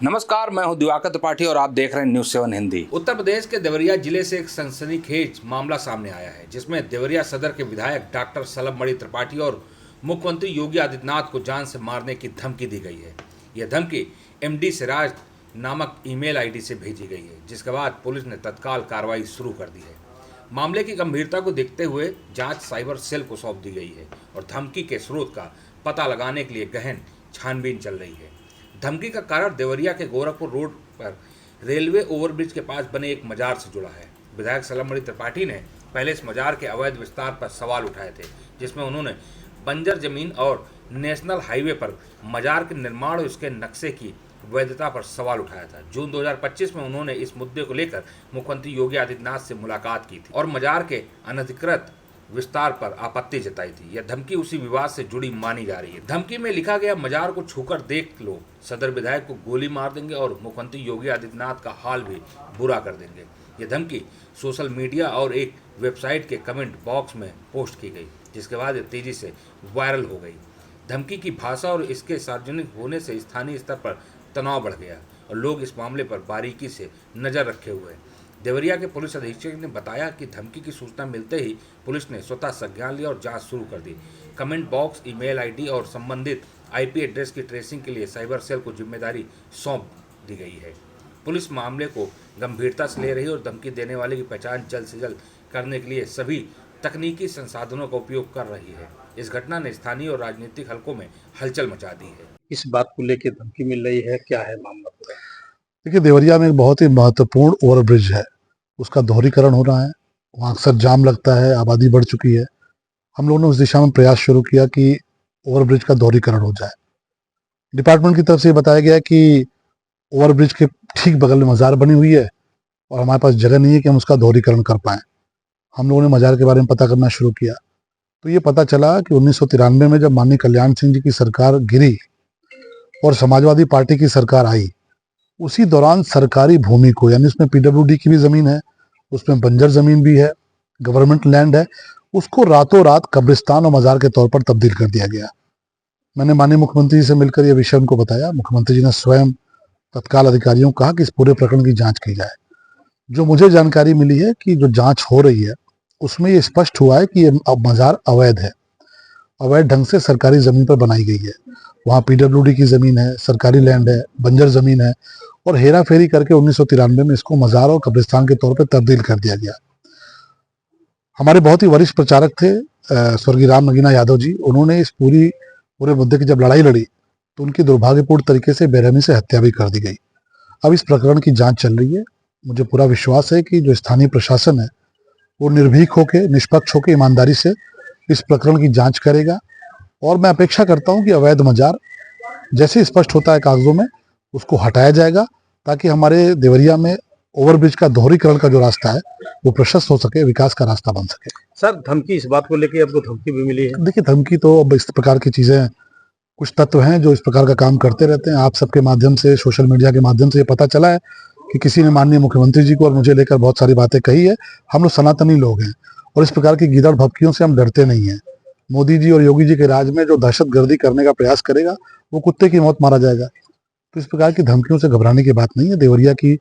नमस्कार, मैं हूं दिवाकर त्रिपाठी और आप देख रहे हैं न्यूज़ 7 हिंदी। उत्तर प्रदेश के देवरिया जिले से एक सनसनीखेज मामला सामने आया है, जिसमें देवरिया सदर के विधायक डॉक्टर सलभमणि त्रिपाठी और मुख्यमंत्री योगी आदित्यनाथ को जान से मारने की धमकी दी गई है। यह धमकी एमडी सिराज नामक ईमेल आईडी से भेजी गई है, जिसके बाद पुलिस ने तत्काल कार्रवाई शुरू कर दी है। मामले की गंभीरता को देखते हुए जांच साइबर सेल को सौंप दी गई है और धमकी के स्रोत का पता लगाने के लिए गहन छानबीन चल रही है। धमकी का कारण देवरिया के गोरखपुर रोड पर रेलवे ओवरब्रिज के पास बने एक मजार से जुड़ा है। विधायक सलभमणि त्रिपाठी ने पहले इस मजार के अवैध विस्तार पर सवाल उठाए थे, जिसमें उन्होंने बंजर जमीन और नेशनल हाईवे पर मजार के निर्माण और इसके नक्शे की वैधता पर सवाल उठाया था। जून 2025 में उन्होंने इस मुद्दे को लेकर मुख्यमंत्री योगी आदित्यनाथ से मुलाकात की थी और मजार के अनधिकृत विस्तार पर आपत्ति जताई थी। यह धमकी उसी विवाद से जुड़ी मानी जा रही है। धमकी में लिखा गया, मजार को छूकर देख लो, सदर विधायक को गोली मार देंगे और मुख्यमंत्री योगी आदित्यनाथ का हाल भी बुरा कर देंगे। यह धमकी सोशल मीडिया और एक वेबसाइट के कमेंट बॉक्स में पोस्ट की गई, जिसके बाद यह तेजी से वायरल हो गई। धमकी की भाषा और इसके सार्वजनिक होने से स्थानीय स्तर पर तनाव बढ़ गया और लोग इस मामले पर बारीकी से नजर रखे हुए हैं। देवरिया के पुलिस अधीक्षक ने बताया कि धमकी की सूचना मिलते ही पुलिस ने स्वतः संज्ञान लिया और जांच शुरू कर दी। कमेंट बॉक्स, ईमेल आईडी और संबंधित आईपी एड्रेस की ट्रेसिंग के लिए साइबर सेल को जिम्मेदारी सौंप दी गई है। पुलिस मामले को गंभीरता से ले रही है और धमकी देने वाले की पहचान जल्द से जल्द करने के लिए सभी तकनीकी संसाधनों का उपयोग कर रही है। इस घटना ने स्थानीय और राजनीतिक हलकों में हलचल मचा दी है। इस बात को लेकर धमकी मिल रही है, क्या है मामला पूरा? देखिए, देवरिया में एक बहुत ही महत्वपूर्ण ओवरब्रिज है, उसका दोहरीकरण हो रहा है। वहाँ अक्सर जाम लगता है, आबादी बढ़ चुकी है। हम लोगों ने उस दिशा में प्रयास शुरू किया कि ओवरब्रिज का दोहरीकरण हो जाए। डिपार्टमेंट की तरफ से बताया गया कि ओवरब्रिज के ठीक बगल में मजार बनी हुई है और हमारे पास जगह नहीं है कि हम उसका दोहरीकरण कर पाएं। हम लोगों ने मजार के बारे में पता करना शुरू किया तो ये पता चला कि 1993 में जब माननीय कल्याण सिंह जी की सरकार गिरी और समाजवादी पार्टी की सरकार आई, उसी दौरान सरकारी भूमि को, यानी उसमें पीडब्ल्यूडी की भी जमीन है, उसमें बंजर जमीन भी है, गवर्नमेंट लैंड है, उसको रातों रात कब्रिस्तान और मजार के तौर पर तब्दील कर दिया गया। मैंने माननीय मुख्यमंत्री जी से मिलकर यह विषय उनको बताया। मुख्यमंत्री जी ने स्वयं तत्काल अधिकारियों को कहा कि इस पूरे प्रकरण की जांच की जाए। जो मुझे जानकारी मिली है कि जो जांच हो रही है उसमें ये स्पष्ट हुआ है कि ये मजार अवैध है, अवैध ढंग से सरकारी जमीन पर बनाई गई है। वहाँ पीडब्ल्यूडी की जमीन है, सरकारी लैंड है, बंजर जमीन है और हेरा फेरी करके 1993 में इसको मजार और कब्रिस्तान के तौर पर तब्दील कर दिया गया। हमारे बहुत ही वरिष्ठ प्रचारक थे स्वर्गीय राम नगीना यादव जी, उन्होंने इस पूरे मुद्दे की जब लड़ाई लड़ी तो उनकी दुर्भाग्यपूर्ण तरीके से बेरहमी से हत्या भी कर दी गई। अब इस प्रकरण की जांच चल रही है। मुझे पूरा विश्वास है कि जो स्थानीय प्रशासन है वो निर्भीक होकर, निष्पक्ष होकर, ईमानदारी से इस प्रकरण की जांच करेगा और मैं अपेक्षा करता हूं कि अवैध मजार जैसे स्पष्ट होता है कागजों में उसको हटाया जाएगा, ताकि हमारे देवरिया में ओवरब्रिज का दोहरीकरण का जो रास्ता है वो प्रशस्त हो सके, विकास का रास्ता बन सके। सर, धमकी इस बात को लेकर आपको धमकी भी मिली है? देखिए, धमकी तो अब इस प्रकार की चीजें, कुछ तत्व हैं जो इस प्रकार का काम करते रहते हैं। आप सबके माध्यम से, सोशल मीडिया के माध्यम से ये पता चला है कि किसी ने माननीय मुख्यमंत्री जी को और मुझे लेकर बहुत सारी बातें कही है। हम लोग सनातनी लोग हैं और इस प्रकार की गीदड़ भभकियों से हम डरते नहीं हैं। मोदी जी और योगी जी के राज में जो दहशतगर्दी करने का प्रयास करेगा वो कुत्ते की मौत मारा जाएगा। तो इस प्रकार की धमकियों से घबराने की बात नहीं है। देवरिया की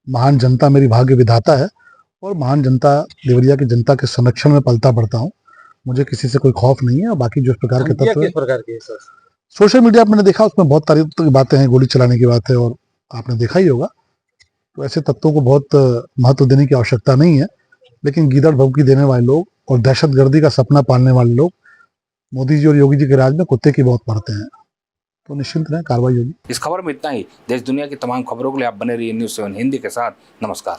महान जनता मेरी भाग्य विधाता है और महान जनता, देवरिया की जनता के संरक्षण में पलता पड़ता हूँ। मुझे किसी से कोई खौफ नहीं है। और बाकी जो इस प्रकार के तत्व किस प्रकार की है सर? सोशल मीडिया पर मैंने देखा, उसमें बहुत तारीफ की बातें हैं, गोली चलाने की बात है और आपने देखा ही होगा। तो ऐसे तत्वों को बहुत महत्व देने की आवश्यकता नहीं है, लेकिन गीदड़ भभकी देने वाले लोग और दहशतगर्दी का सपना पालने वाले लोग मोदी जी और योगी जी के राज में कुत्ते की मौत मरते हैं। तो निश्चिंत रहें, कार्रवाई होगी। इस खबर में इतना ही। देश दुनिया की तमाम खबरों के लिए आप बने रहिए न्यूज़ 7 हिंदी के साथ। नमस्कार।